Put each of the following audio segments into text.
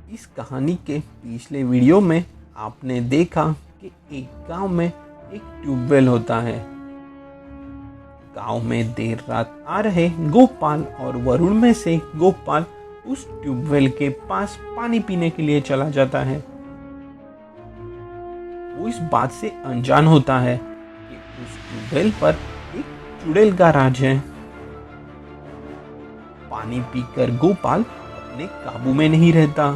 इस कहानी के पिछले वीडियो में आपने देखा कि एक गांव में एक ट्यूबवेल होता है। गांव में देर रात आ रहे गोपाल और वरुण में से गोपाल उस ट्यूबवेल के पास पानी पीने के लिए चला जाता है। वो इस बात से अनजान होता है कि उस ट्यूबवेल पर एक चुड़ैल का राज है। पानी पीकर गोपाल अपने काबू में नहीं रहता।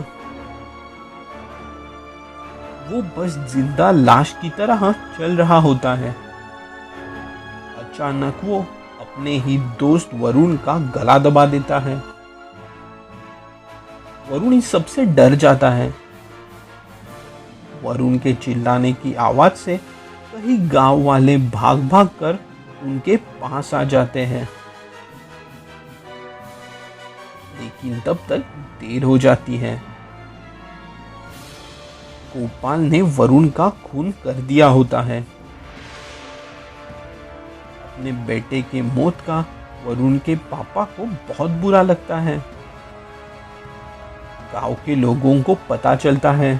वो बस जिंदा लाश की तरह चल रहा होता है। अचानक वो अपने ही दोस्त वरुण का गला दबा देता है। वरुण इस सबसे डर जाता है। वरुण के चिल्लाने की आवाज से कई गांव वाले भाग भाग कर उनके पास आ जाते हैं, लेकिन तब तक देर हो जाती है। गोपाल ने वरुण का खून कर दिया होता है। अपने बेटे के मौत का वरुण के पापा को बहुत बुरा लगता है। गांव के लोगों को पता चलता है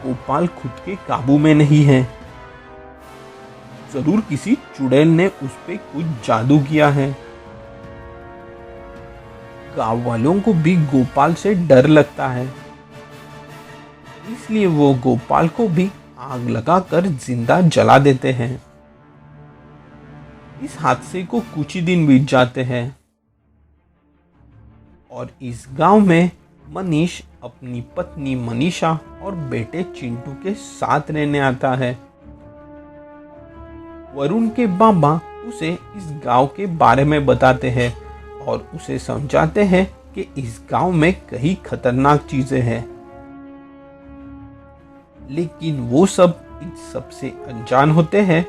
गोपाल खुद के काबू में नहीं है। जरूर किसी चुड़ैल ने उस पे कुछ जादू किया है। गांव वालों को भी गोपाल से डर लगता है, इसलिए वो गोपाल को भी आग लगाकर जिंदा जला देते हैं। इस हादसे को कुछ ही दिन बीत जाते हैं और इस गांव में मनीष अपनी पत्नी मनीषा और बेटे चिंटू के साथ रहने आता है। वरुण के बाबा उसे इस गांव के बारे में बताते हैं और उसे समझाते हैं कि इस गांव में कई खतरनाक चीजें हैं, लेकिन वो सब इस सबसे अनजान होते हैं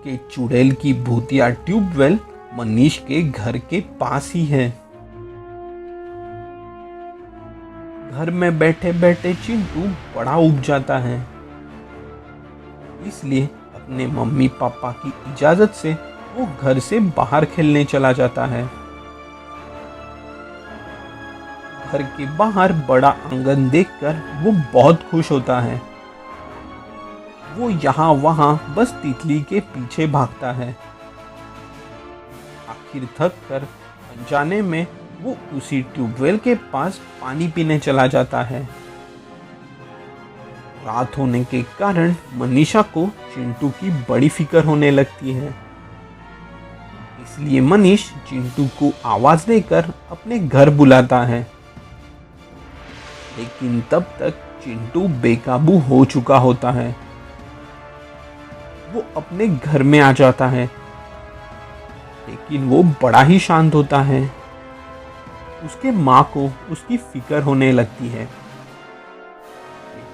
कि चुड़ैल की भूतिया ट्यूबवेल मनीष के घर के पास ही है। घर में बैठे बैठे चिंटू बड़ा ऊब जाता है, इसलिए अपने मम्मी पापा की इजाजत से वो घर से बाहर खेलने चला जाता है। घर के बाहर बड़ा आंगन देखकर वो बहुत खुश होता है। वो यहाँ वहाँ बस तितली के पीछे भागता है। आखिर थक कर अनजाने में वो उसी ट्यूबवेल के पास पानी पीने चला जाता है। रात होने के कारण मनीषा को चिंटू की बड़ी फिक्र होने लगती है, इसलिए मनीष चिंटू को आवाज देकर अपने घर बुलाता है। लेकिन तब तक चिंटू बेकाबू हो चुका होता है। वो अपने घर में आ जाता है, लेकिन वो बड़ा ही शांत होता है। उसके माँ को उसकी फिक्र होने लगती है।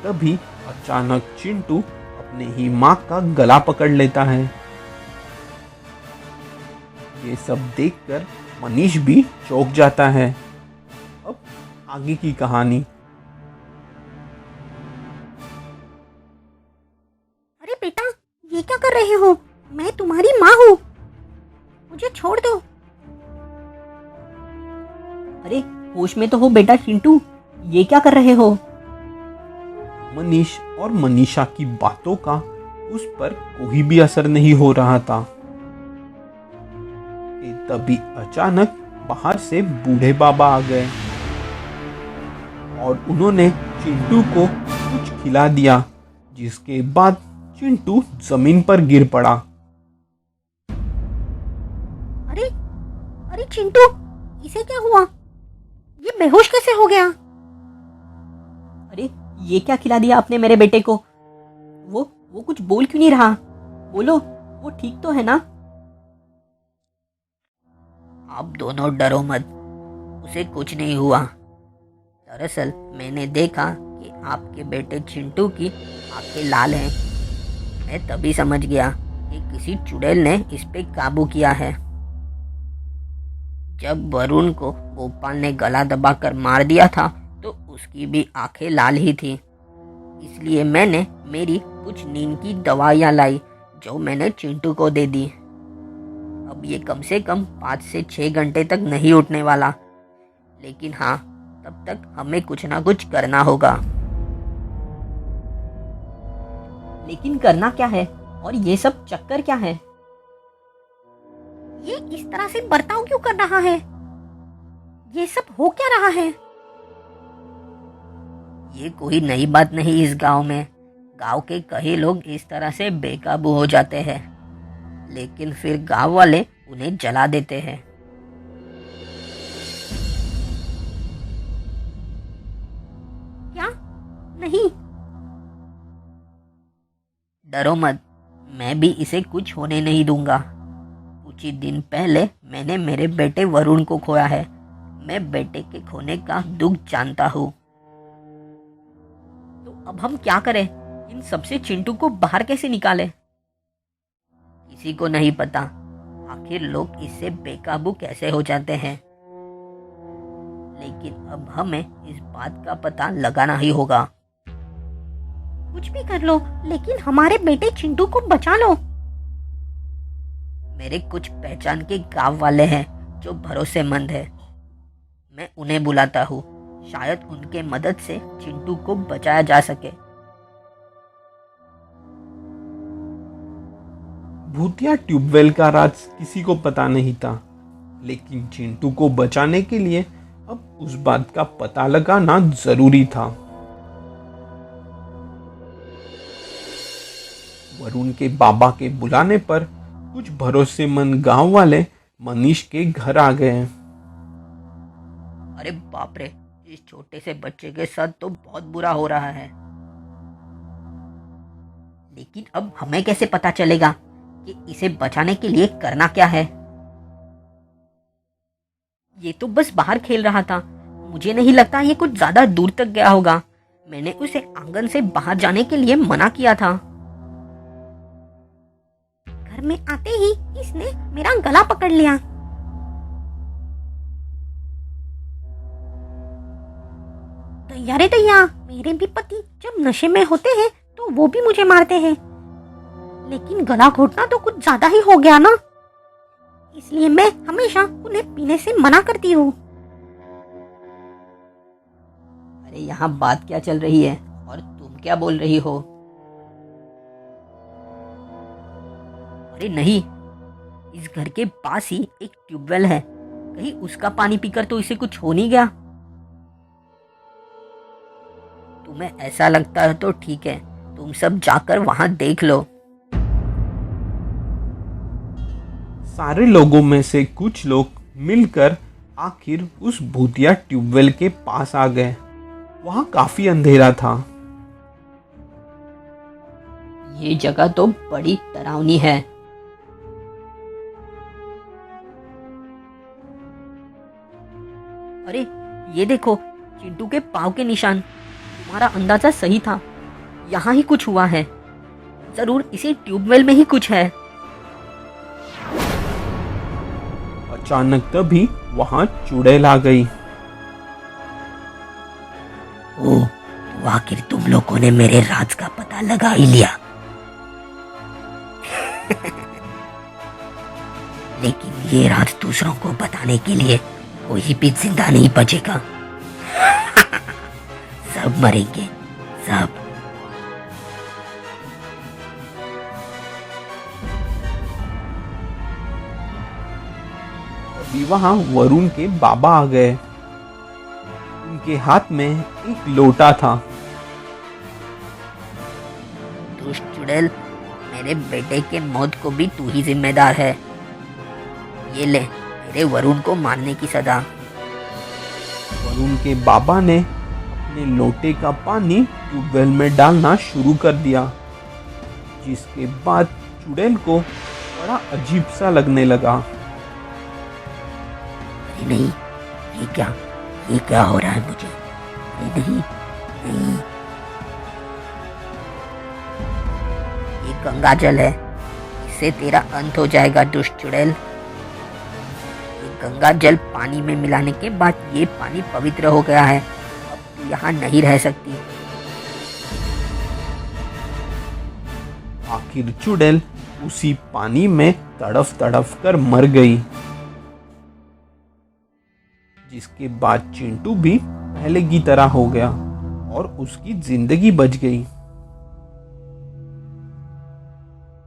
तभी अचानक चिंटू अपने ही माँ का गला पकड़ लेता है। ये सब देखकर मनीष भी चौंक जाता है। अब आगे की कहानी। अरे बेटा, ये क्या कर रहे हो? मैं तुम्हारी माँ हूँ, मुझे छोड़ दो। अरे होश में तो हो बेटा चिंटू, ये क्या कर रहे हो? मनीष और मनीषा की बातों का उस पर कोई भी असर नहीं हो रहा था कि तभी अचानक बाहर से बूढ़े बाबा आ गए और उन्होंने चिंटू को कुछ खिला दिया, जिसके बाद चिंटू जमीन पर गिर पड़ा। अरे अरे चिंटू, इसे क्या हुआ? ये बेहोश कैसे हो गया? अरे ये क्या खिला दिया आपने मेरे बेटे को? वो कुछ बोल क्यों नहीं रहा? बोलो, वो ठीक तो है ना? आप दोनों डरो मत, उसे कुछ नहीं हुआ। दरअसल मैंने देखा कि आपके बेटे चिंटू की आंखें लाल हैं। मैं तभी समझ गया कि किसी चुड़ैल ने इस पे काबू किया है। जब वरुण को गोपाल ने गला दबाकर मार दिया था तो उसकी भी आंखें लाल ही थी, इसलिए मैंने मेरी कुछ नींद की दवाइयाँ लाई जो मैंने चिंटू को दे दी। अब ये कम से कम 5 से 6 घंटे तक नहीं उठने वाला, लेकिन हाँ, तब तक हमें कुछ ना कुछ करना होगा। लेकिन करना क्या है और ये सब चक्कर क्या है? ये इस तरह से बर्ताव क्यों कर रहा है? ये सब हो क्या रहा है? ये कोई नई बात नहीं इस गांव में। गांव के कई लोग इस तरह से बेकाबू हो जाते हैं, लेकिन फिर गांव वाले उन्हें जला देते हैं। क्या? नहीं, डरो मत, मैं भी इसे कुछ होने नहीं दूंगा। कुछ ही दिन पहले मैंने मेरे बेटे वरुण को खोया है। मैं बेटे के खोने का दुख जानता हूँ। तो अब हम क्या करें? इन सबसे चिंटू को बाहर कैसे निकालें? किसी को नहीं पता आखिर लोग इससे बेकाबू कैसे हो जाते हैं, लेकिन अब हमें इस बात का पता लगाना ही होगा। कुछ भी कर लो, लेकिन हमारे बेटे चिंटू को बचा लो। मेरे कुछ पहचान के गांव वाले हैं जो भरोसेमंद है। मैं उन्हें बुलाता हूँ, शायद उनके मदद से चिंटू को बचाया जा सके। भूतिया ट्यूबवेल का राज किसी को पता नहीं था, लेकिन चिंटू को बचाने के लिए अब उस बात का पता लगाना जरूरी था। वरुण के बाबा के बुलाने पर कुछ भरोसेमंद गांव वाले मनीष के घर आ गए। अरे बाप रे, इस छोटे से बच्चे के साथ तो बहुत बुरा हो रहा है। लेकिन अब हमें कैसे पता चलेगा कि इसे बचाने के लिए करना क्या है? ये तो बस बाहर खेल रहा था। मुझे नहीं लगता ये कुछ ज्यादा दूर तक गया होगा। मैंने उसे आंगन से बाहर जाने के लिए मना किया था। घर में आते ही इसने मेरा गला पकड़ लिया। दैया रे दैया, मेरे भी पति जब नशे में होते हैं तो वो भी मुझे मारते हैं, लेकिन गला घोटना तो कुछ ज्यादा ही हो गया ना। इसलिए मैं हमेशा उन्हें पीने से मना करती हूँ। अरे यहाँ बात क्या चल रही है और तुम क्या बोल रही हो? अरे नहीं, इस घर के पास ही एक ट्यूबवेल है। कहीं उसका पानी पीकर तो इसे कुछ हो नहीं गया? तुम्हें ऐसा लगता है तो ठीक है, तुम सब जाकर वहां देख लो। सारे लोगों में से कुछ लोग मिलकर आखिर उस भूतिया ट्यूबवेल के पास आ गए। वहां काफी अंधेरा था। ये जगह तो बड़ी डरावनी है। अरे ये देखो, चिंटू के पाँव के निशान। तुम्हारा अंदाजा सही था, यहाँ ही कुछ हुआ है। जरूर इसी ट्यूबवेल में ही कुछ है। अचानक तभी वहां चुड़ैल आ गई। ओह, तो आखिर तुम लोगों ने मेरे राज का पता लगा ही लिया। लेकिन ये राज दूसरों को बताने के लिए कोई भी जिंदा नहीं बचेगा। सब मरेंगे, सब। अभी वहां वरुण के बाबा आ गए। उनके हाथ में एक लोटा था। दुष्ट चुड़ैल, मेरे बेटे के मौत को भी तू ही जिम्मेदार है। ये ले मेरे वरुण को मारने की सजा। वरुण के बाबा ने अपने लोटे का पानी ट्यूबवेल में डालना शुरू कर दिया, जिसके बाद चुड़ैल को बड़ा अजीब सा लगने लगा। अरे नहीं, ये क्या हो रहा है मुझे? अरे नहीं, नहीं। ये गंगा जल है, इससे तेरा अंत हो जाएगा दुष्ट चुड़ैल। ये गंगा जल पानी में मिलाने के बाद ये पानी पवित्र हो गया है। अब तू यहाँ नहीं रह सकती। आखिर चुड़ैल उसी पानी में तड़फ तड़फ कर मर गई, जिसके बाद चिंटू भी पहले की तरह हो गया और उसकी जिंदगी बच गई।